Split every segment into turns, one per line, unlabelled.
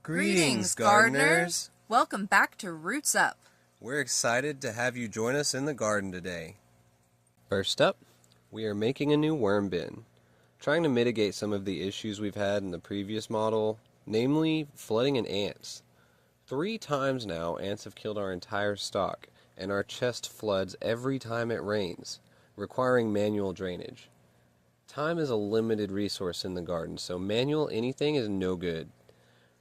Greetings, gardeners!
Welcome back to RootsUp.
We're excited to have you join us in the garden today. First up, we are making a new worm bin, trying to mitigate some of the issues we've had in the previous model, namely flooding and ants. 3 times now, ants have killed our entire stock, and our chest floods every time it rains, requiring manual drainage. Time is a limited resource in the garden, so manual anything is no good.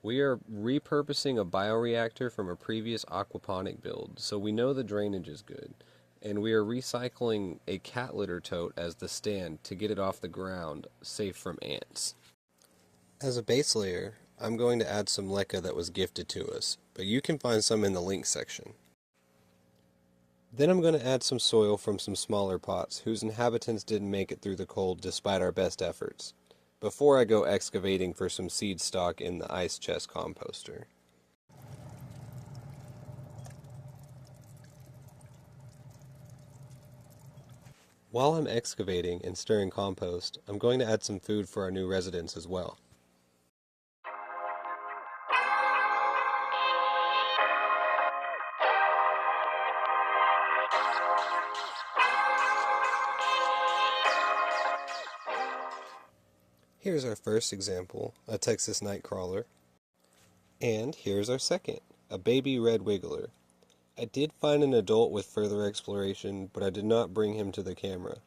We are repurposing a bioreactor from a previous aquaponic build, so we know the drainage is good, and we are recycling a cat litter tote as the stand to get it off the ground, safe from ants. As a base layer, I'm going to add some leca that was gifted to us, but you can find some in the link section. Then I'm going to add some soil from some smaller pots whose inhabitants didn't make it through the cold despite our best efforts, before I go excavating for some seed stock in the ice chest composter. While I'm excavating and stirring compost, I'm going to add some food for our new residents as well. Here's our first example, a Texas nightcrawler. And here's our second, a baby red wiggler. I did find an adult with further exploration, but I did not bring him to the camera.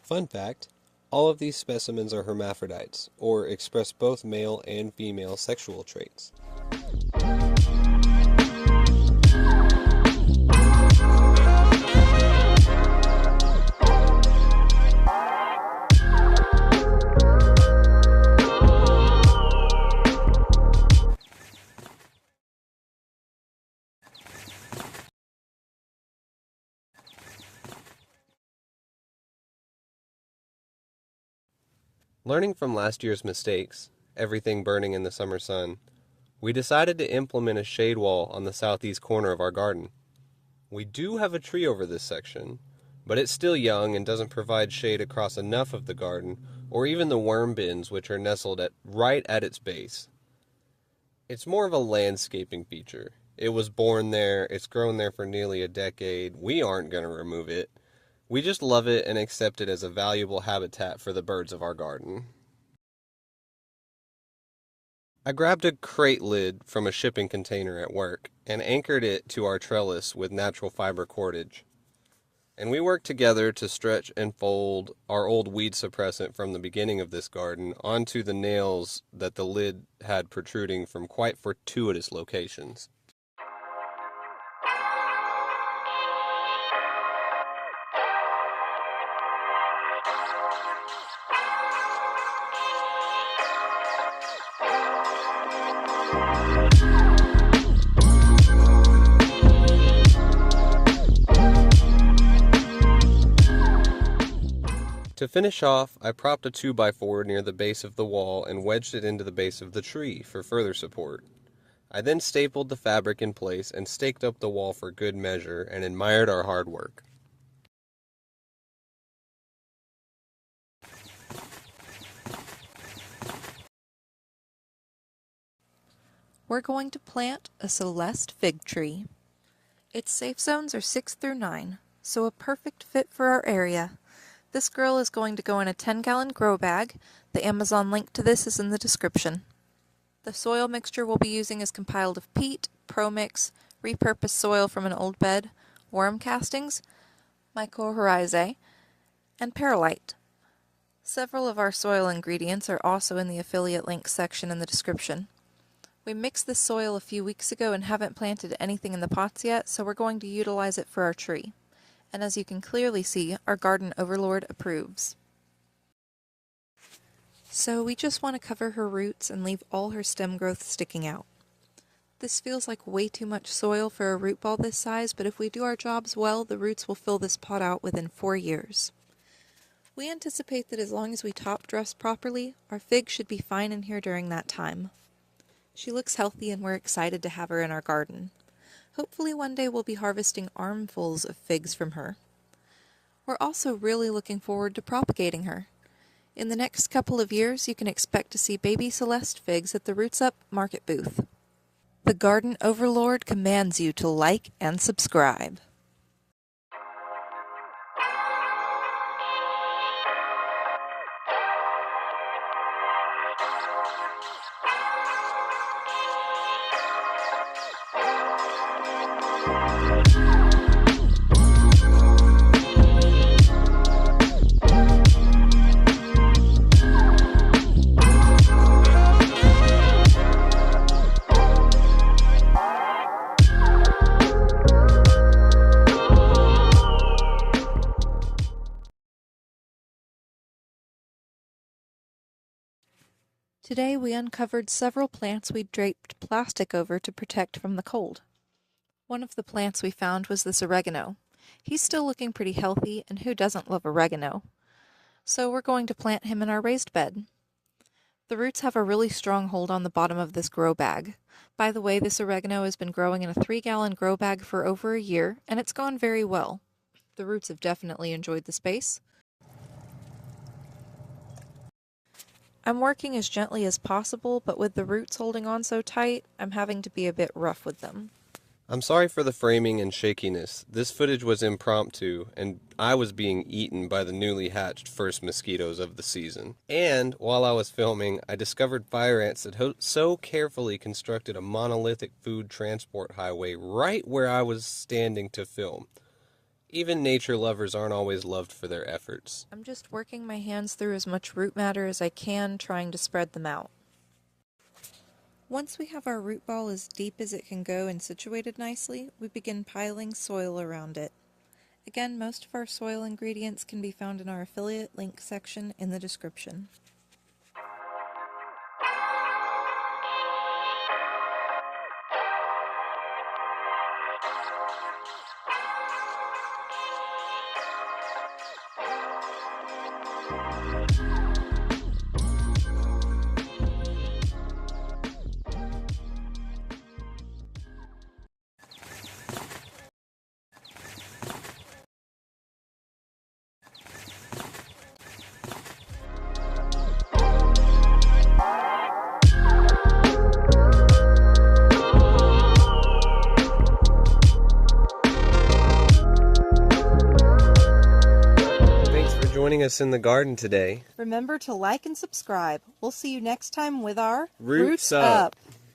Fun fact, all of these specimens are hermaphrodites, or express both male and female sexual traits. Learning from last year's mistakes, everything burning in the summer sun, we decided to implement a shade wall on the southeast corner of our garden. We do have a tree over this section, but it's still young and doesn't provide shade across enough of the garden, or even the worm bins which are nestled right at its base. It's more of a landscaping feature. It was born there, it's grown there for nearly a decade, we aren't going to remove it. We just love it and accept it as a valuable habitat for the birds of our garden. I grabbed a crate lid from a shipping container at work and anchored it to our trellis with natural fiber cordage. And we worked together to stretch and fold our old weed suppressant from the beginning of this garden onto the nails that the lid had protruding from quite fortuitous locations. To finish off, I propped a 2x4 near the base of the wall and wedged it into the base of the tree for further support. I then stapled the fabric in place and staked up the wall for good measure and admired our hard work.
We're going to plant a Celeste fig tree. Its safe zones are 6 through 9, so a perfect fit for our area. This girl is going to go in a 10-gallon grow bag. The Amazon link to this is in the description. The soil mixture we'll be using is compiled of peat, ProMix, repurposed soil from an old bed, worm castings, mycorrhizae, and perlite. Several of our soil ingredients are also in the affiliate link section in the description. We mixed this soil a few weeks ago and haven't planted anything in the pots yet, so we're going to utilize it for our tree. And as you can clearly see, our garden overlord approves. So we just want to cover her roots and leave all her stem growth sticking out. This feels like way too much soil for a root ball this size, but if we do our jobs well, the roots will fill this pot out within 4 years. We anticipate that as long as we top dress properly, our fig should be fine in here during that time. She looks healthy and we're excited to have her in our garden. Hopefully one day we'll be harvesting armfuls of figs from her. We're also really looking forward to propagating her. In the next couple of years, you can expect to see baby Celeste figs at the RootsUp market booth. The Garden Overlord commands you to like and subscribe. Today we uncovered several plants we'd draped plastic over to protect from the cold. One of the plants we found was this oregano. He's still looking pretty healthy, and who doesn't love oregano? So we're going to plant him in our raised bed. The roots have a really strong hold on the bottom of this grow bag. By the way, this oregano has been growing in a 3-gallon grow bag for over a year, and it's gone very well. The roots have definitely enjoyed the space. I'm working as gently as possible, but with the roots holding on so tight, I'm having to be a bit rough with them.
I'm sorry for the framing and shakiness. This footage was impromptu, and I was being eaten by the newly hatched first mosquitoes of the season. And while I was filming, I discovered fire ants that so carefully constructed a monolithic food transport highway right where I was standing to film. Even nature lovers aren't always loved for their efforts.
I'm just working my hands through as much root matter as I can, trying to spread them out. Once we have our root ball as deep as it can go and situated nicely, we begin piling soil around it. Again, most of our soil ingredients can be found in our affiliate link section in the description.
Joining us in the garden today.
Remember to like and subscribe. We'll see you next time with our
RootsUp.